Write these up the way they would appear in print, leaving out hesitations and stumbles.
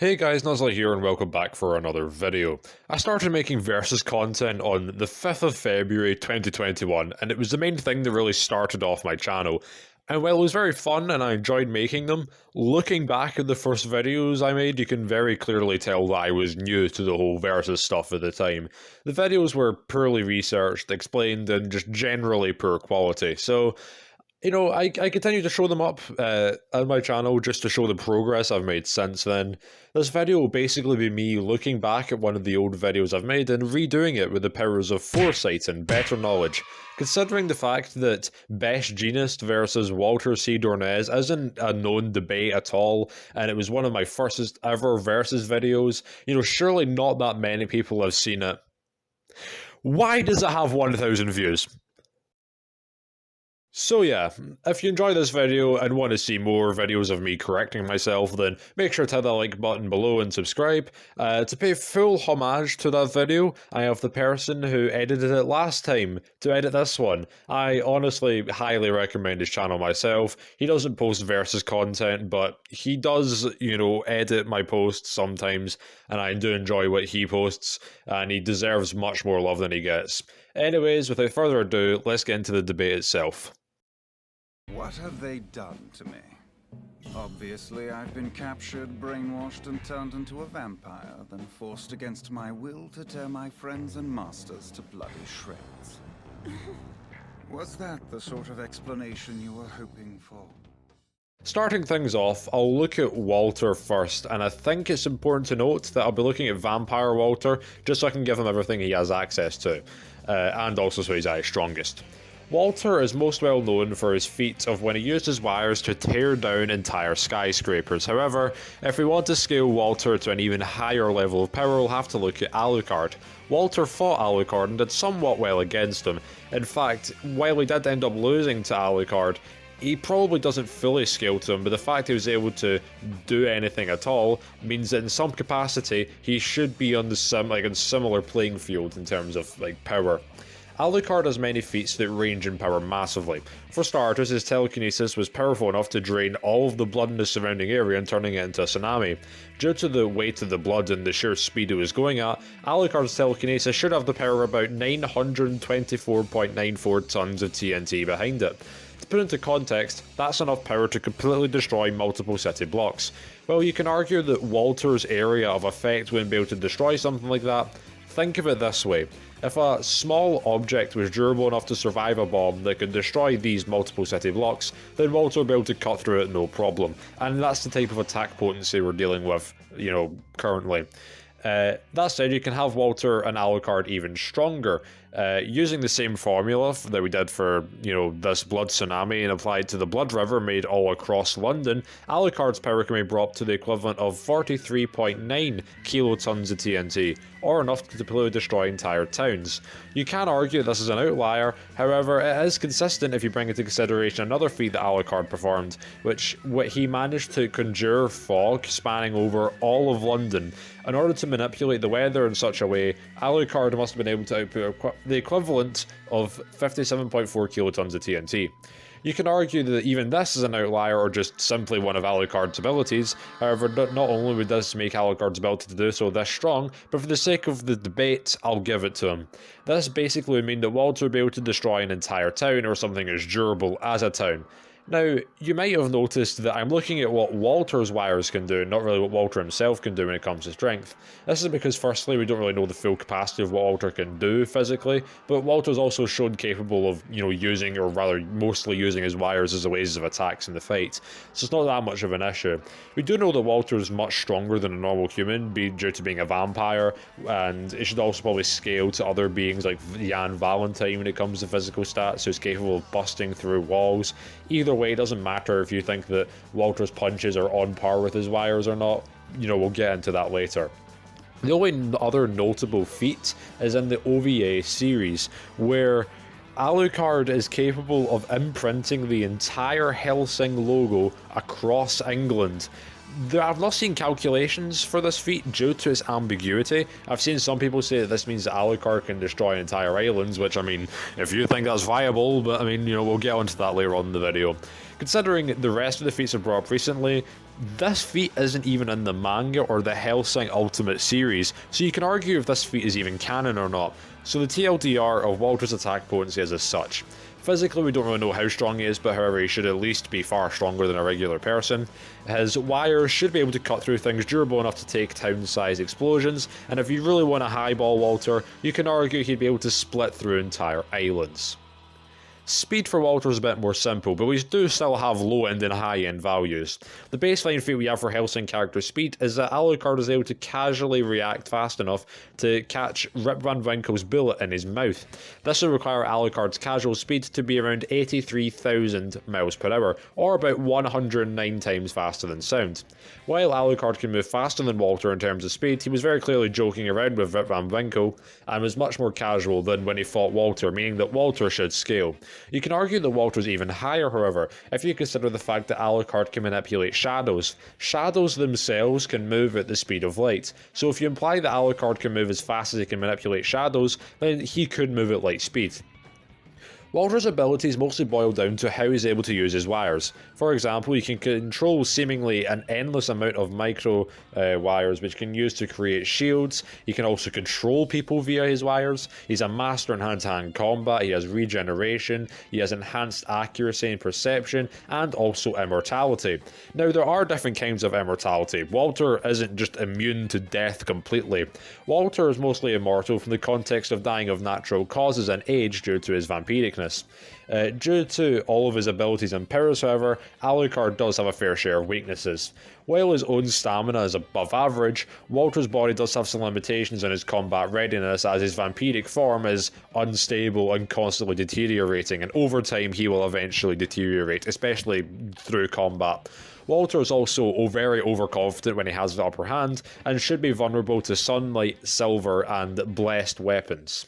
Hey guys, Nuzzle here and welcome back for another video. I started making Versus content on the 5th of February 2021 and it was the main thing that really started off my channel. And while it was very fun and I enjoyed making them, looking back at the first videos I made, you can very clearly tell that I was new to the whole Versus stuff at the time. The videos were poorly researched, explained, and just generally poor quality, so I continue to show them up on my channel just to show the progress I've made since then. This video will basically be me looking back at one of the old videos I've made and redoing it with the powers of foresight and better knowledge. Considering the fact that Best Jeanist versus Walter C. Dornez isn't a known debate at all, and it was one of my first ever Versus videos, surely not that many people have seen it. Why does it have 1,000 views? So yeah, if you enjoy this video and want to see more videos of me correcting myself, then make sure to hit the like button below and subscribe. To pay full homage to that video, I have the person who edited it last time to edit this one. I honestly highly recommend his channel myself. He doesn't post Versus content, but he does, edit my posts sometimes, and I do enjoy what he posts, and he deserves much more love than he gets. Anyways, without further ado, let's get into the debate itself. What have they done to me? Obviously, I've been captured, brainwashed, and turned into a vampire, then forced against my will to tear my friends and masters to bloody shreds. Was that the sort of explanation you were hoping for? Starting things off, I'll look at Walter first, and I think it's important to note that I'll be looking at Vampire Walter, just so I can give him everything he has access to, and also so he's at his strongest. Walter is most well known for his feat of when he used his wires to tear down entire skyscrapers. However, if we want to scale Walter to an even higher level of power, we'll have to look at Alucard. Walter fought Alucard and did somewhat well against him. In fact, while he did end up losing to Alucard, he probably doesn't fully scale to him, but the fact he was able to do anything at all means that in some capacity he should be on the similar playing field in terms of power. Alucard has many feats that range in power massively. For starters, his telekinesis was powerful enough to drain all of the blood in the surrounding area and turning it into a tsunami. Due to the weight of the blood and the sheer speed it was going at, Alucard's telekinesis should have the power of about 924.94 tons of TNT behind it. To put into context, that's enough power to completely destroy multiple city blocks. Well, you can argue that Walter's area of effect wouldn't be able to destroy something like that. Think of it this way. If a small object was durable enough to survive a bomb that could destroy these multiple city blocks, then Walter would be able to cut through it no problem. And that's the type of attack potency we're dealing with, currently. That said, you can have Walter and Alucard even stronger. Using the same formula that we did for, this blood tsunami and applied to the blood river made all across London, Alucard's power can be brought to the equivalent of 43.9 kilotons of TNT, or enough to completely destroy entire towns. You can argue this is an outlier, however, it is consistent if you bring into consideration another feat that Alucard performed, he managed to conjure fog spanning over all of London. In order to manipulate the weather in such a way, Alucard must have been able to output the equivalent of 57.4 kilotons of TNT. You can argue that even this is an outlier or just simply one of Alucard's abilities. However, not only would this make Alucard's ability to do so this strong, but for the sake of the debate, I'll give it to him. This basically would mean that Walter would be able to destroy an entire town or something as durable as a town. Now, you might have noticed that I'm looking at what Walter's wires can do, not really what Walter himself can do when it comes to strength. This is because firstly, we don't really know the full capacity of what Walter can do physically, but Walter's also shown capable of, using, or rather mostly using his wires as a ways of attacks in the fight, so it's not that much of an issue. We do know that Walter is much stronger than a normal human, due to being a vampire, and it should also probably scale to other beings like Jan Valentine when it comes to physical stats, so he's capable of busting through walls. Either way, it doesn't matter if you think that Walter's punches are on par with his wires or not. We'll get into that later. The only other notable feat is in the OVA series, where Alucard is capable of imprinting the entire Hellsing logo across England. I've not seen calculations for this feat due to its ambiguity. I've seen some people say that this means that Alucard can destroy entire islands, which, I mean, if you think that's viable, but I mean, we'll get onto that later on in the video. Considering the rest of the feats I've brought up recently, this feat isn't even in the manga or the Hellsing Ultimate series, so you can argue if this feat is even canon or not. So the TLDR of Walter's attack potency is as such. Physically, we don't really know how strong he is, but however, he should at least be far stronger than a regular person. His wires should be able to cut through things durable enough to take town-sized explosions, and if you really want to highball Walter, you can argue he'd be able to split through entire islands. Speed for Walter is a bit more simple, but we do still have low-end and high-end values. The baseline feat we have for Hellsing character speed is that Alucard is able to casually react fast enough to catch Rip Van Winkle's bullet in his mouth. This will require Alucard's casual speed to be around 83,000 miles per hour, or about 109 times faster than sound. While Alucard can move faster than Walter in terms of speed, he was very clearly joking around with Rip Van Winkle, and was much more casual than when he fought Walter, meaning that Walter should scale. You can argue that Walter's even higher, however, if you consider the fact that Alucard can manipulate shadows. Shadows themselves can move at the speed of light, so if you imply that Alucard can move as fast as he can manipulate shadows, then he could move at light speed. Walter's abilities mostly boil down to how he's able to use his wires. For example, he can control seemingly an endless amount of micro wires which can use to create shields. He can also control people via his wires. He's a master in hand-to-hand combat, he has regeneration, he has enhanced accuracy and perception, and also immortality. Now, there are different kinds of immortality. Walter isn't just immune to death completely. Walter is mostly immortal from the context of dying of natural causes and age due to his vampiric. Due to all of his abilities and powers, however, Alucard does have a fair share of weaknesses. While his own stamina is above average, Walter's body does have some limitations on his combat readiness, as his vampiric form is unstable and constantly deteriorating, and over time he will eventually deteriorate, especially through combat. Walter is also very overconfident when he has the upper hand, and should be vulnerable to sunlight, silver, and blessed weapons.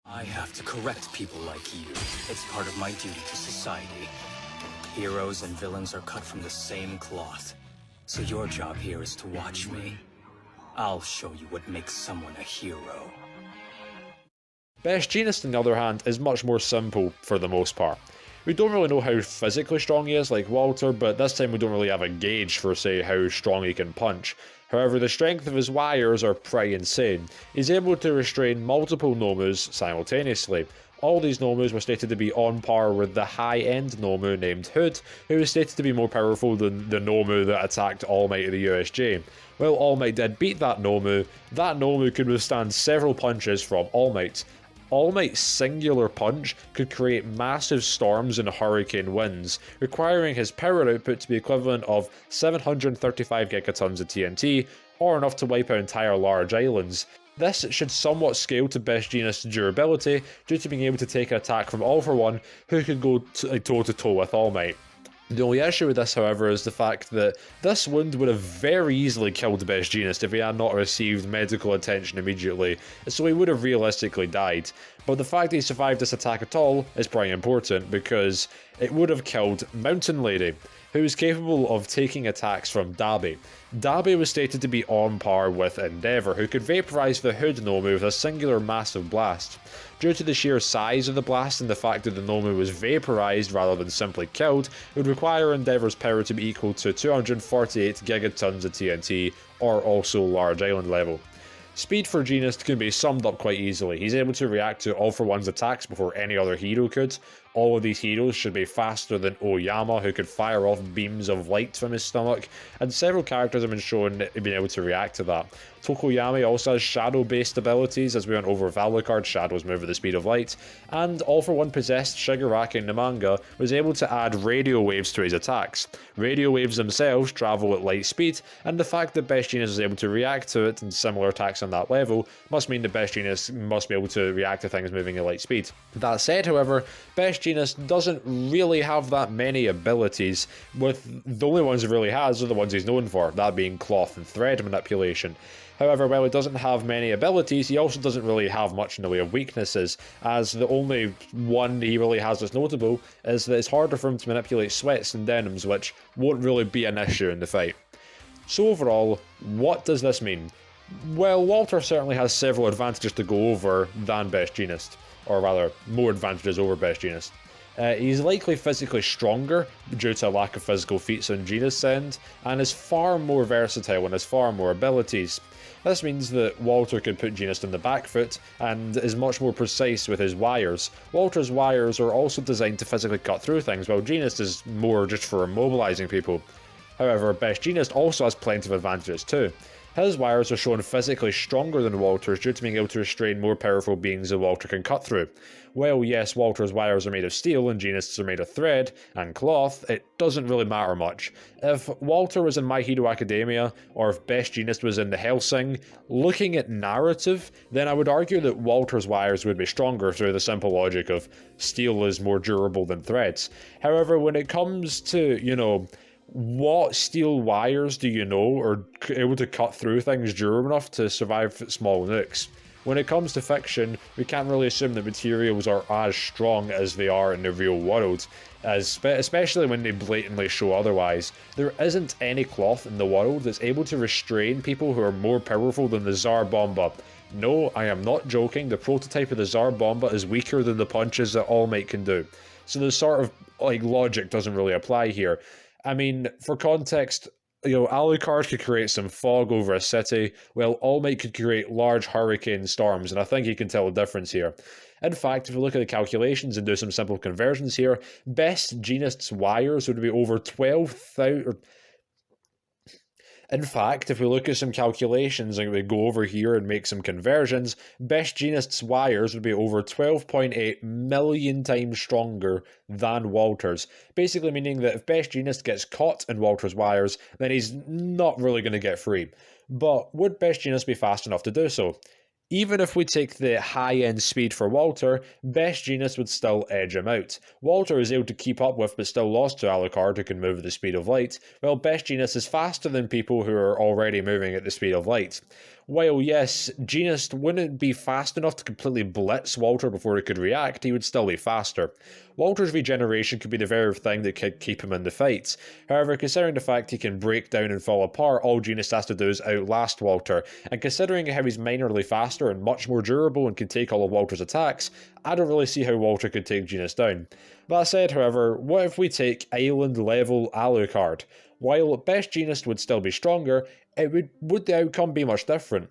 I have to correct people like you. It's part of my duty to society. Heroes and villains are cut from the same cloth. So your job here is to watch me. I'll show you what makes someone a hero. Best Jeanist, on the other hand, is much more simple for the most part. We don't really know how physically strong he is like Walter, but this time we don't really have a gauge for, say, how strong he can punch. However, the strength of his wires are pretty insane. He's able to restrain multiple Nomus simultaneously. All these Nomus were stated to be on par with the high-end Nomu named Hood, who was stated to be more powerful than the Nomu that attacked All Might of the USJ. While All Might did beat that Nomu could withstand several punches from All Might. All Might's singular punch could create massive storms and hurricane winds, requiring his power output to be equivalent of 735 gigatons of TNT, or enough to wipe out entire large islands. This should somewhat scale to Best Jeanist's durability, due to being able to take an attack from All For One, who could go toe-to-toe with All Might. The only issue with this, however, is the fact that this wound would have very easily killed Best Jeanist if he had not received medical attention immediately, so he would have realistically died. But the fact that he survived this attack at all is pretty important, because it would have killed Mountain Lady, who is capable of taking attacks from Dabi. Dabi was stated to be on par with Endeavour, who could vaporise the Hood Nomu with a singular massive blast. Due to the sheer size of the blast and the fact that the Nomu was vaporised rather than simply killed, it would require Endeavour's power to be equal to 248 gigatons of TNT, or also large island level. Speed for Jeanist can be summed up quite easily. He's able to react to All For One's attacks before any other hero could. All of these heroes should be faster than Oyama, who could fire off beams of light from his stomach, and several characters have been shown being able to react to that. Tokoyami also has shadow-based abilities, as we went over with Alucard, shadows move at the speed of light, and All For One possessed Shigaraki in the manga was able to add radio waves to his attacks. Radio waves themselves travel at light speed, and the fact that Best Jeanist is able to react to it and similar attacks on that level must mean that Best Jeanist must be able to react to things moving at light speed. That said, however, Best Jeanist doesn't really have that many abilities, with the only ones he really has are the ones he's known for, that being cloth and thread manipulation. However, while he doesn't have many abilities, he also doesn't really have much in the way of weaknesses, as the only one he really has that's notable is that it's harder for him to manipulate sweats and denims, which won't really be an issue in the fight. So overall, what does this mean? Well, Walter certainly has several advantages to go over than Best Jeanist, or rather, more advantages over Best Jeanist. He's likely physically stronger due to a lack of physical feats on Jeanist's end, and is far more versatile and has far more abilities. This means that Walter could put Jeanist on the back foot and is much more precise with his wires. Walter's wires are also designed to physically cut through things, while Jeanist is more just for immobilizing people. However, Best Jeanist also has plenty of advantages too. His wires are shown physically stronger than Walter's due to being able to restrain more powerful beings than Walter can cut through. While yes, Walter's wires are made of steel and Jeanist's are made of thread and cloth, it doesn't really matter much. If Walter was in My Hero Academia, or if Best Jeanist was in the Hellsing, looking at narrative, then I would argue that Walter's wires would be stronger through the simple logic of steel is more durable than threads. However, when it comes to, what steel wires do you know are able to cut through things durable enough to survive small nukes? When it comes to fiction, we can't really assume that materials are as strong as they are in the real world, especially when they blatantly show otherwise. There isn't any cloth in the world that's able to restrain people who are more powerful than the Tsar Bomba. No, I am not joking, the prototype of the Tsar Bomba is weaker than the punches that All Might can do. So the sort of logic doesn't really apply here. I mean, for context, Alucard could create some fog over a city, while All Might could create large hurricane storms, and I think you can tell the difference here. In fact, if we look at the calculations and do some simple conversions here, Best Jeanist's wires would be over 12,000... In fact, if we look at some calculations and we go over here and make some conversions, Best Jeanist's wires would be over 12.8 million times stronger than Walter's. Basically meaning that if Best Jeanist gets caught in Walter's wires, then he's not really going to get free. But would Best Jeanist be fast enough to do so? Even if we take the high-end speed for Walter, Best Jeanist would still edge him out. Walter is able to keep up with but still lost to Alucard, who can move at the speed of light, while Best Jeanist is faster than people who are already moving at the speed of light. While yes, Jeanist wouldn't be fast enough to completely blitz Walter before he could react, he would still be faster. Walter's regeneration could be the very thing that could keep him in the fights. However, considering the fact he can break down and fall apart, all Jeanist has to do is outlast Walter, and considering how he's minorly faster and much more durable and can take all of Walter's attacks, I don't really see how Walter could take Jeanist down. That said, however, what if we take island level Alucard? While Best Jeanist would still be stronger, would the outcome be much different?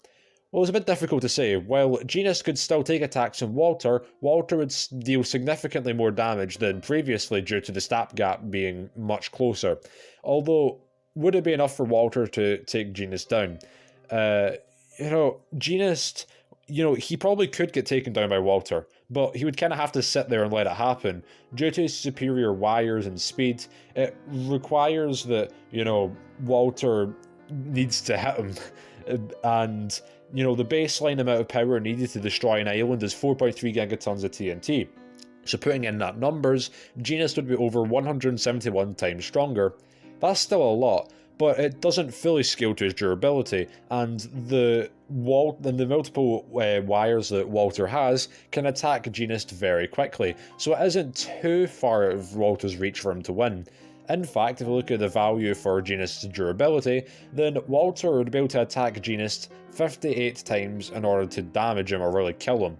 Well, it's a bit difficult to say. While Jeanist could still take attacks from Walter, Walter would deal significantly more damage than previously due to the stat gap being much closer. Although, would it be enough for Walter to take Jeanist down? Jeanist, he probably could get taken down by Walter, but he would kind of have to sit there and let it happen. Due to his superior wires and speed, it requires that, Walter needs to hit him. And, the baseline amount of power needed to destroy an island is 4.3 gigatons of TNT. So putting in that numbers, Jeanist would be over 171 times stronger. That's still a lot, but it doesn't fully scale to his durability, and the multiple wires that Walter has can attack Jeanist very quickly, so it isn't too far out of Walter's reach for him to win. In fact, if we look at the value for Jeanist's durability, then Walter would be able to attack Jeanist 58 times in order to damage him or really kill him.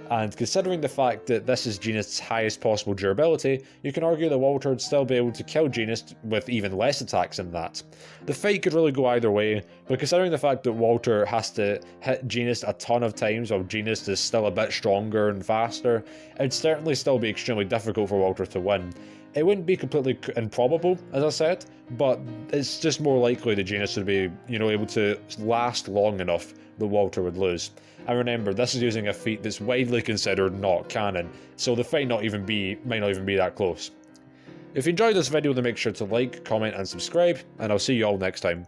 And considering the fact that this is Jeanist's highest possible durability, you can argue that Walter would still be able to kill Jeanist with even less attacks than that. The fight could really go either way, but considering the fact that Walter has to hit Jeanist a ton of times while Jeanist is still a bit stronger and faster, it'd certainly still be extremely difficult for Walter to win. It wouldn't be completely improbable, as I said, but it's just more likely that Jeanist would be, able to last long enough that Walter would lose. And remember, this is using a feat that's widely considered not canon, so the fight might not even be that close. If you enjoyed this video, then make sure to like, comment and subscribe, and I'll see you all next time.